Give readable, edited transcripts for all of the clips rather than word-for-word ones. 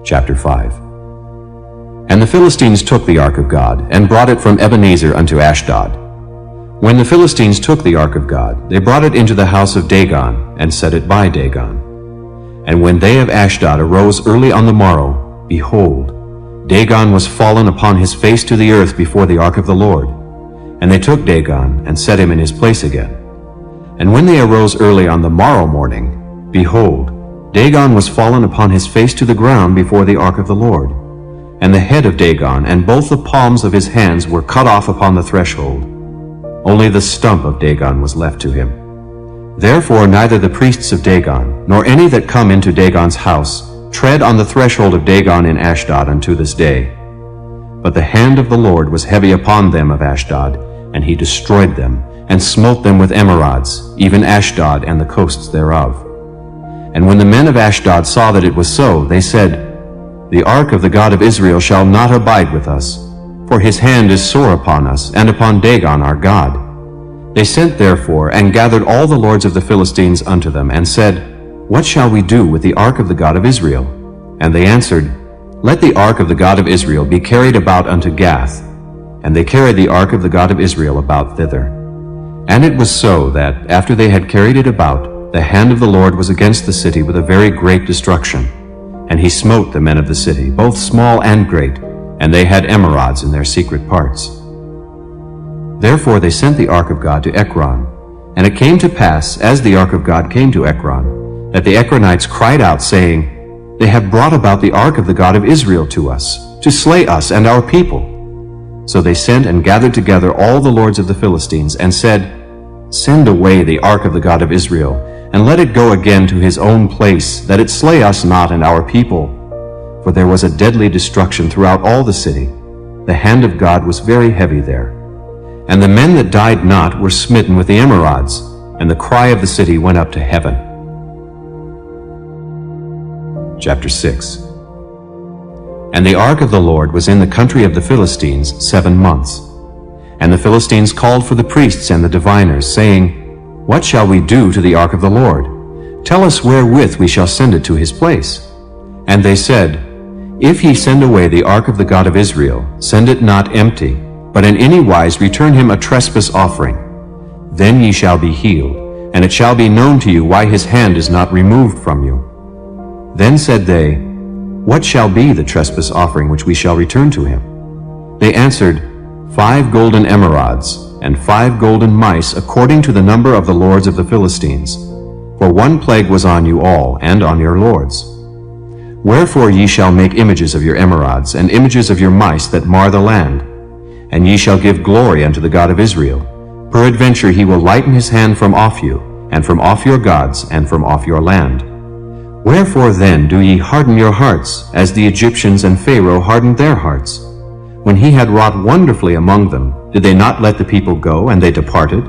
Chapter 5. And the Philistines took the ark of God, and brought it from Ebenezer unto Ashdod. When the Philistines took the ark of God, they brought it into the house of Dagon, and set it by Dagon. And when they of Ashdod arose early on the morrow, behold, Dagon was fallen upon his face to the earth before the ark of the Lord. And they took Dagon, and set him in his place again. And when they arose early on the morrow morning, behold, Dagon was fallen upon his face to the ground before the ark of the Lord. And the head of Dagon and both the palms of his hands were cut off upon the threshold. Only the stump of Dagon was left to him. Therefore neither the priests of Dagon, nor any that come into Dagon's house, tread on the threshold of Dagon in Ashdod unto this day. But the hand of the Lord was heavy upon them of Ashdod, and he destroyed them, and smote them with emerods, even Ashdod and the coasts thereof. And when the men of Ashdod saw that it was so, they said, The ark of the God of Israel shall not abide with us, for his hand is sore upon us, and upon Dagon our God. They sent therefore, and gathered all the lords of the Philistines unto them, and said, What shall we do with the ark of the God of Israel? And they answered, Let the ark of the God of Israel be carried about unto Gath. And they carried the ark of the God of Israel about thither. And it was so that, after they had carried it about, the hand of the Lord was against the city with a very great destruction. And he smote the men of the city, both small and great, and they had emerods in their secret parts. Therefore they sent the ark of God to Ekron. And it came to pass, as the ark of God came to Ekron, that the Ekronites cried out, saying, They have brought about the ark of the God of Israel to us, to slay us and our people. So they sent and gathered together all the lords of the Philistines, and said, Send away the ark of the God of Israel, and let it go again to his own place, that it slay us not and our people. For there was a deadly destruction throughout all the city. The hand of God was very heavy there. And the men that died not were smitten with the emerods, and the cry of the city went up to heaven. Chapter 6. And the ark of the Lord was in the country of the Philistines 7 months. And the Philistines called for the priests and the diviners, saying, What shall we do to the ark of the Lord? Tell us wherewith we shall send it to his place. And they said, If ye send away the ark of the God of Israel, send it not empty, but in any wise return him a trespass offering. Then ye shall be healed, and it shall be known to you why his hand is not removed from you. Then said they, What shall be the trespass offering which we shall return to him? They answered, 5 golden emerods, and 5 golden mice, according to the number of the lords of the Philistines. For one plague was on you all, and on your lords. Wherefore ye shall make images of your emerods, and images of your mice that mar the land. And ye shall give glory unto the God of Israel. Peradventure he will lighten his hand from off you, and from off your gods, and from off your land. Wherefore then do ye harden your hearts, as the Egyptians and Pharaoh hardened their hearts? When he had wrought wonderfully among them, did they not let the people go, and they departed?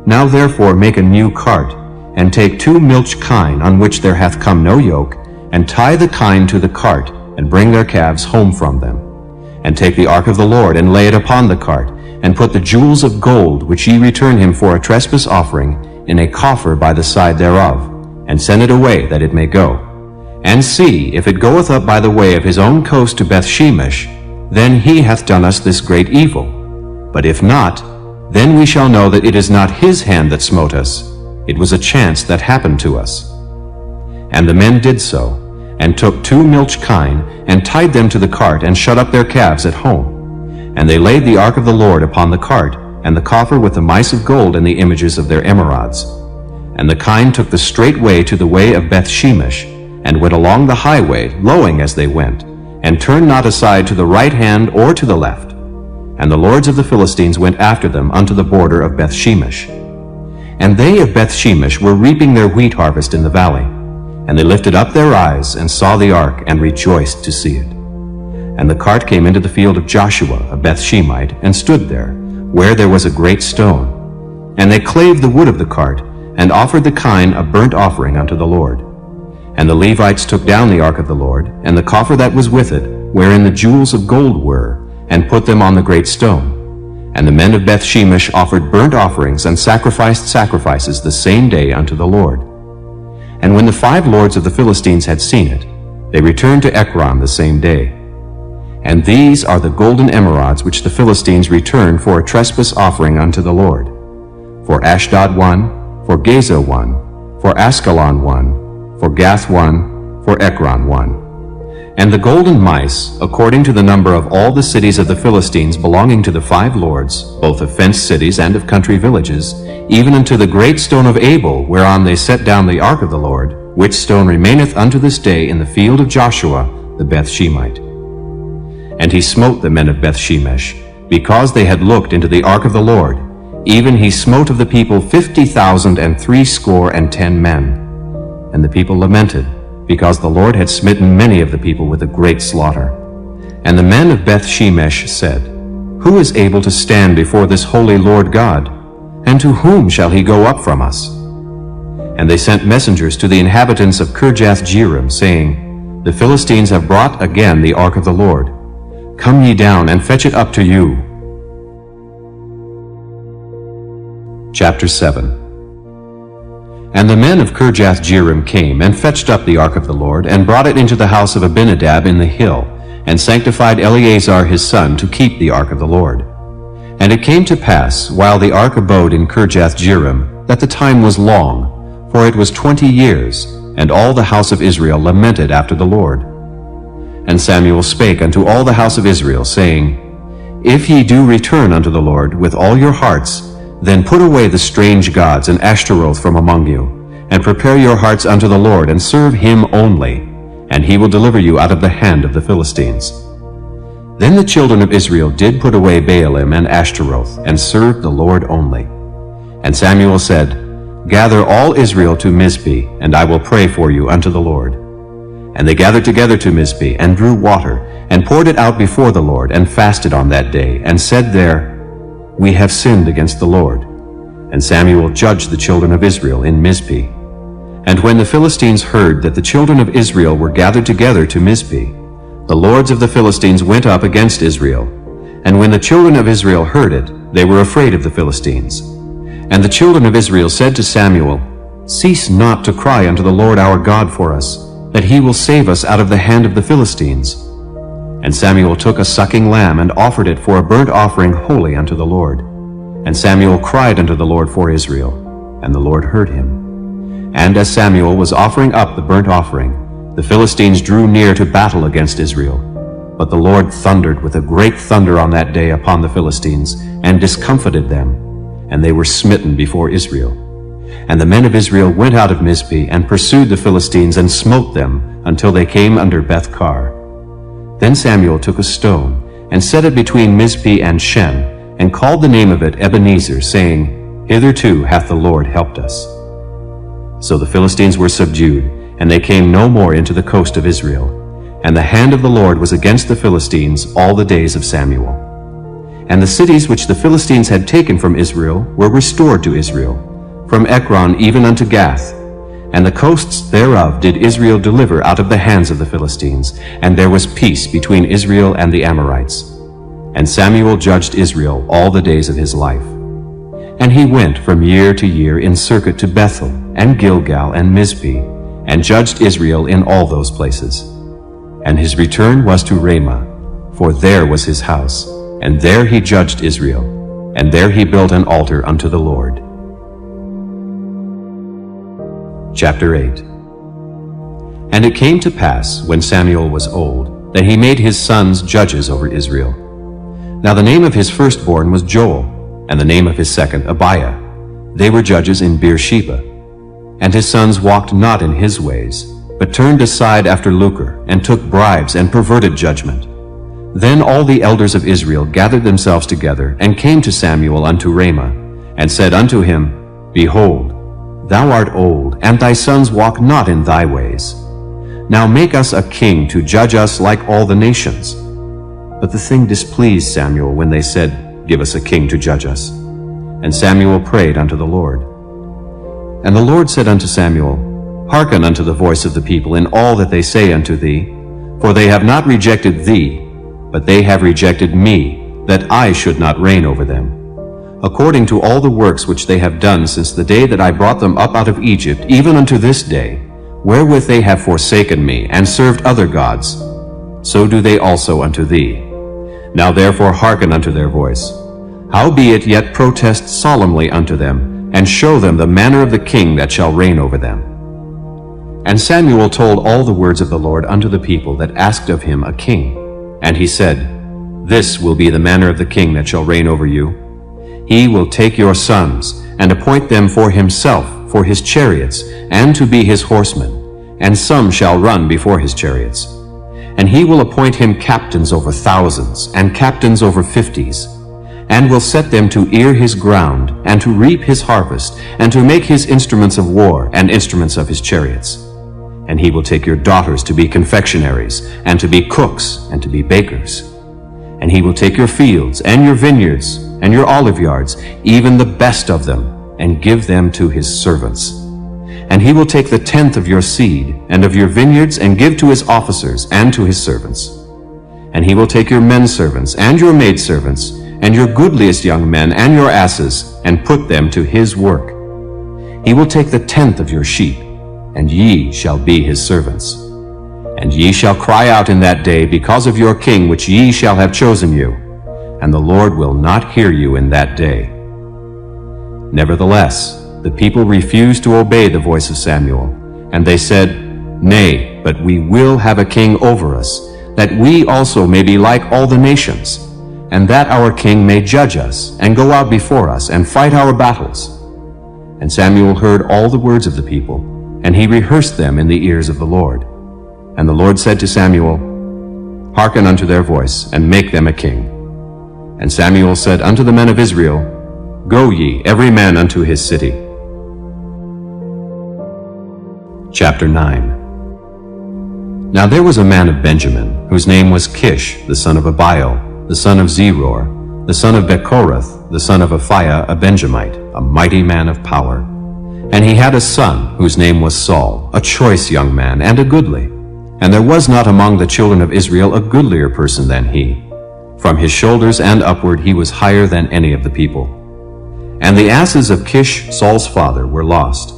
Now therefore make a new cart, and take 2 milch kine, on which there hath come no yoke, and tie the kine to the cart, and bring their calves home from them. And take the ark of the Lord, and lay it upon the cart, and put the jewels of gold, which ye return him for a trespass offering, in a coffer by the side thereof, and send it away, that it may go. And see, if it goeth up by the way of his own coast to Bethshemesh, then he hath done us this great evil. But if not, then we shall know that it is not his hand that smote us. It was a chance that happened to us. And the men did so, and took 2 milch kine, and tied them to the cart, and shut up their calves at home. And they laid the ark of the Lord upon the cart, and the coffer with the mice of gold and the images of their emerods. And the kine took the straight way to the way of Bethshemesh, and went along the highway, lowing as they went, and turned not aside to the right hand or to the left. And the lords of the Philistines went after them unto the border of Bethshemesh. And they of Bethshemesh were reaping their wheat harvest in the valley. And they lifted up their eyes, and saw the ark, and rejoiced to see it. And the cart came into the field of Joshua, a Bethshemite, and stood there, where there was a great stone. And they clave the wood of the cart, and offered the kine a burnt offering unto the Lord. And the Levites took down the ark of the Lord, and the coffer that was with it, wherein the jewels of gold were, and put them on the great stone. And the men of Bethshemesh offered burnt offerings, and sacrificed sacrifices the same day unto the Lord. And when the 5 lords of the Philistines had seen it, They returned to Ekron the same day. And these are the golden emerods which the Philistines returned for a trespass offering unto the Lord. For Ashdod 1, for Gaza 1, for Askelon 1, for Gath 1, for Ekron 1. And the golden mice, according to the number of all the cities of the Philistines belonging to the 5 lords, both of fenced cities and of country villages, even unto the great stone of Abel, whereon they set down the ark of the Lord, which stone remaineth unto this day in the field of Joshua the Beth-Shemite. And he smote the men of Beth-Shemesh, because they had looked into the ark of the Lord. Even he smote of the people 50,060 men. And the people lamented, because the Lord had smitten many of the people with a great slaughter. And the men of Beth-Shemesh said, Who is able to stand before this holy Lord God? And to whom shall he go up from us? And they sent messengers to the inhabitants of Kirjath-jearim, saying, The Philistines have brought again the ark of the Lord. Come ye down and fetch it up to you. Chapter 7. And the men of Kirjath-jearim came and fetched up the ark of the Lord, and brought it into the house of Abinadab in the hill, and sanctified Eleazar his son to keep the ark of the Lord. And it came to pass, while the ark abode in Kirjath-jearim, that the time was long, for it was 20 years, and all the house of Israel lamented after the Lord. And Samuel spake unto all the house of Israel, saying, If ye do return unto the Lord with all your hearts, then put away the strange gods and Ashtaroth from among you, and prepare your hearts unto the Lord, and serve him only, and he will deliver you out of the hand of the Philistines. Then the children of Israel did put away Baalim and Ashtaroth, and served the Lord only. And Samuel said, Gather all Israel to Mizpeh, and I will pray for you unto the Lord. And they gathered together to Mizpeh, and drew water, and poured it out before the Lord, and fasted on that day, and said there, We have sinned against the Lord. And Samuel judged the children of Israel in Mizpeh. And when the Philistines heard that the children of Israel were gathered together to Mizpeh, the lords of the Philistines went up against Israel. And when the children of Israel heard it, they were afraid of the Philistines. And the children of Israel said to Samuel, Cease not to cry unto the Lord our God for us, that he will save us out of the hand of the Philistines. And Samuel took a sucking lamb, and offered it for a burnt offering holy unto the Lord. And Samuel cried unto the Lord for Israel, and the Lord heard him. And as Samuel was offering up the burnt offering, the Philistines drew near to battle against Israel. But the Lord thundered with a great thunder on that day upon the Philistines, and discomfited them, and they were smitten before Israel. And the men of Israel went out of Mizpeh, and pursued the Philistines, and smote them, until they came under Beth-kar. Then Samuel took a stone, and set it between Mizpeh and Shen, and called the name of it Ebenezer, saying, Hitherto hath the Lord helped us. So the Philistines were subdued, and they came no more into the coast of Israel. And the hand of the Lord was against the Philistines all the days of Samuel. And the cities which the Philistines had taken from Israel were restored to Israel, from Ekron even unto Gath. And the coasts thereof did Israel deliver out of the hands of the Philistines, and there was peace between Israel and the Amorites. And Samuel judged Israel all the days of his life. And he went from year to year in circuit to Bethel, and Gilgal, and Mizpeh, and judged Israel in all those places. And his return was to Ramah, for there was his house, and there he judged Israel, and there he built an altar unto the Lord. Chapter 8. And it came to pass, when Samuel was old, that he made his sons judges over Israel. Now the name of his firstborn was Joel, and the name of his second Abiah. They were judges in Beersheba. And his sons walked not in his ways, but turned aside after lucre, and took bribes, and perverted judgment. Then all the elders of Israel gathered themselves together, and came to Samuel unto Ramah, and said unto him, Behold, thou art old, and thy sons walk not in thy ways. Now make us a king to judge us like all the nations. But the thing displeased Samuel when they said, Give us a king to judge us. And Samuel prayed unto the Lord. And the Lord said unto Samuel, Hearken unto the voice of the people in all that they say unto thee, for they have not rejected thee, but they have rejected me, that I should not reign over them. According to all the works which they have done since the day that I brought them up out of Egypt, even unto this day, wherewith they have forsaken me, and served other gods, so do they also unto thee. Now therefore hearken unto their voice. Howbeit yet protest solemnly unto them, and show them the manner of the king that shall reign over them. And Samuel told all the words of the Lord unto the people that asked of him a king. And he said, This will be the manner of the king that shall reign over you. He will take your sons, and appoint them for himself, for his chariots, and to be his horsemen, and some shall run before his chariots. And he will appoint him captains over thousands, and captains over 50s, and will set them to ear his ground, and to reap his harvest, and to make his instruments of war, and instruments of his chariots. And he will take your daughters to be confectionaries, and to be cooks, and to be bakers. And he will take your fields, and your vineyards, and your olive yards, even the best of them, and give them to his servants. And he will take the tenth of your seed, and of your vineyards, and give to his officers, and to his servants. And he will take your men servants, and your maid servants, and your goodliest young men, and your asses, and put them to his work. He will take the tenth of your sheep, and ye shall be his servants. And ye shall cry out in that day because of your king which ye shall have chosen you, and the Lord will not hear you in that day. Nevertheless, the people refused to obey the voice of Samuel, and they said, Nay, but we will have a king over us, that we also may be like all the nations, and that our king may judge us, and go out before us, and fight our battles. And Samuel heard all the words of the people, and he rehearsed them in the ears of the Lord. And the Lord said to Samuel, Hearken unto their voice, and make them a king. And Samuel said unto the men of Israel, Go ye, every man unto his city. Chapter 9. Now there was a man of Benjamin, whose name was Kish, the son of Abiel, the son of Zeror, the son of Bechorath, the son of Aphiah, a Benjamite, a mighty man of power. And he had a son, whose name was Saul, a choice young man, and a goodly. And there was not among the children of Israel a goodlier person than he. From his shoulders and upward he was higher than any of the people. And the asses of Kish, Saul's father, were lost.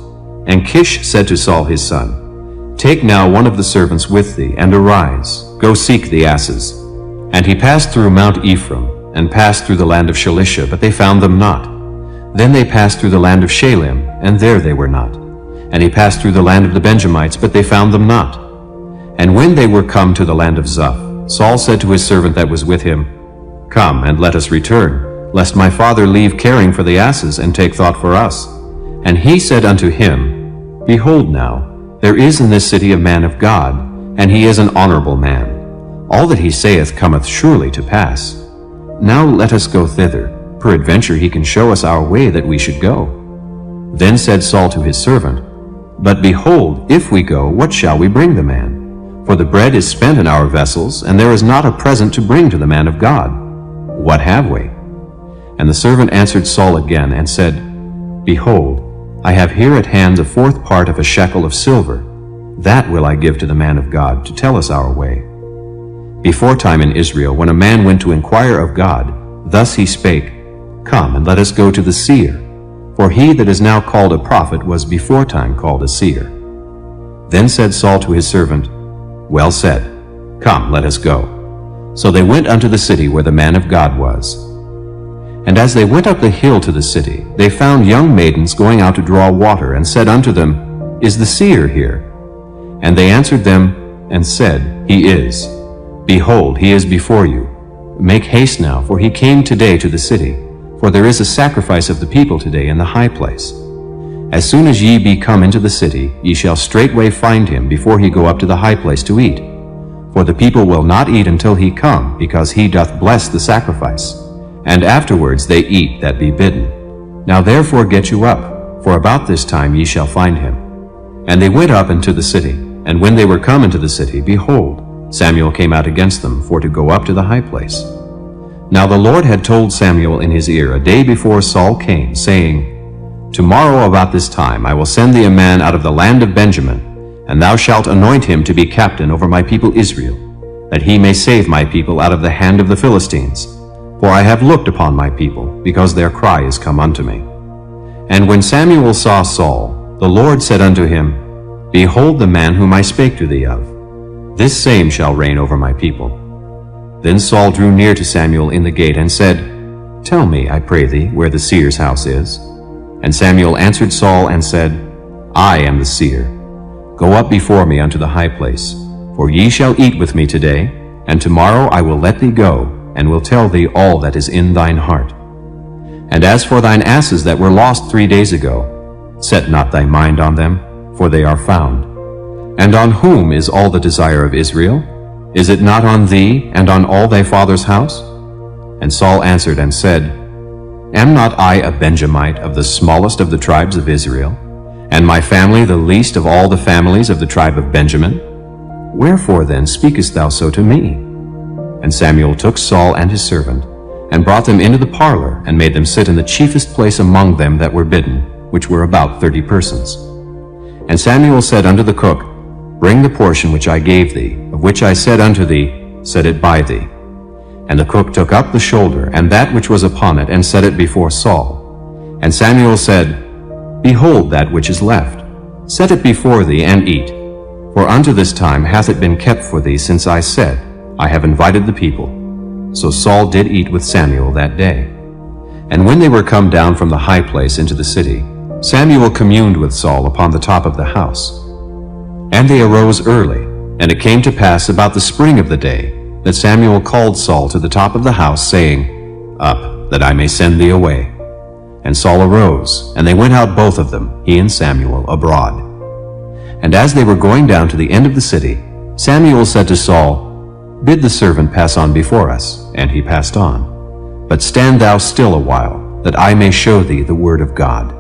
And Kish said to Saul his son, Take now one of the servants with thee, and arise, go seek the asses. And he passed through Mount Ephraim, and passed through the land of Shalisha, but they found them not. Then they passed through the land of Shalim, and there they were not. And he passed through the land of the Benjamites, but they found them not. And when they were come to the land of Zuph, Saul said to his servant that was with him, Come, and let us return, lest my father leave caring for the asses, and take thought for us. And he said unto him, Behold now, there is in this city a man of God, and he is an honorable man. All that he saith cometh surely to pass. Now let us go thither. Peradventure he can show us our way that we should go. Then said Saul to his servant, But behold, if we go, what shall we bring the man? For the bread is spent in our vessels, and there is not a present to bring to the man of God. What have we? And the servant answered Saul again, and said, Behold, I have here at hand the fourth part of a shekel of silver. That will I give to the man of God, to tell us our way. Beforetime in Israel, when a man went to inquire of God, thus he spake, Come, and let us go to the seer. For he that is now called a prophet was beforetime called a seer. Then said Saul to his servant, Well said. Come, let us go. So they went unto the city where the man of God was. And as they went up the hill to the city, they found young maidens going out to draw water, and said unto them, Is the seer here? And they answered them, and said, He is. Behold, he is before you. Make haste now, for he came today to the city. For there is a sacrifice of the people today in the high place. As soon as ye be come into the city, ye shall straightway find him before he go up to the high place to eat. For the people will not eat until he come, because he doth bless the sacrifice. And afterwards they eat that be bidden. Now therefore get you up, for about this time ye shall find him. And they went up into the city. And when they were come into the city, behold, Samuel came out against them, for to go up to the high place. Now the Lord had told Samuel in his ear a day before Saul came, saying, Tomorrow about this time I will send thee a man out of the land of Benjamin, and thou shalt anoint him to be captain over my people Israel, that he may save my people out of the hand of the Philistines. For I have looked upon my people, because their cry is come unto me. And when Samuel saw Saul, the Lord said unto him, Behold the man whom I spake to thee of. This same shall reign over my people. Then Saul drew near to Samuel in the gate, and said, Tell me, I pray thee, where the seer's house is. And Samuel answered Saul, and said, I am the seer. Go up before me unto the high place, for ye shall eat with me today, and tomorrow I will let thee go, and will tell thee all that is in thine heart. And as for thine asses that were lost 3 days ago, set not thy mind on them, for they are found. And on whom is all the desire of Israel? Is it not on thee, and on all thy father's house? And Saul answered and said, Am not I a Benjamite of the smallest of the tribes of Israel, and my family the least of all the families of the tribe of Benjamin? Wherefore then speakest thou so to me? And Samuel took Saul and his servant, and brought them into the parlor, and made them sit in the chiefest place among them that were bidden, which were about 30 persons. And Samuel said unto the cook, Bring the portion which I gave thee, of which I said unto thee, Set it by thee. And the cook took up the shoulder, and that which was upon it, and set it before Saul. And Samuel said, Behold that which is left. Set it before thee, and eat. For unto this time hath it been kept for thee, since I said, I have invited the people. So Saul did eat with Samuel that day. And when they were come down from the high place into the city, Samuel communed with Saul upon the top of the house. And they arose early, and it came to pass about the spring of the day, that Samuel called Saul to the top of the house, saying, Up, that I may send thee away. And Saul arose, and they went out both of them, he and Samuel, abroad. And as they were going down to the end of the city, Samuel said to Saul, Bid the servant pass on before us. And he passed on. But stand thou still a while, that I may show thee the word of God.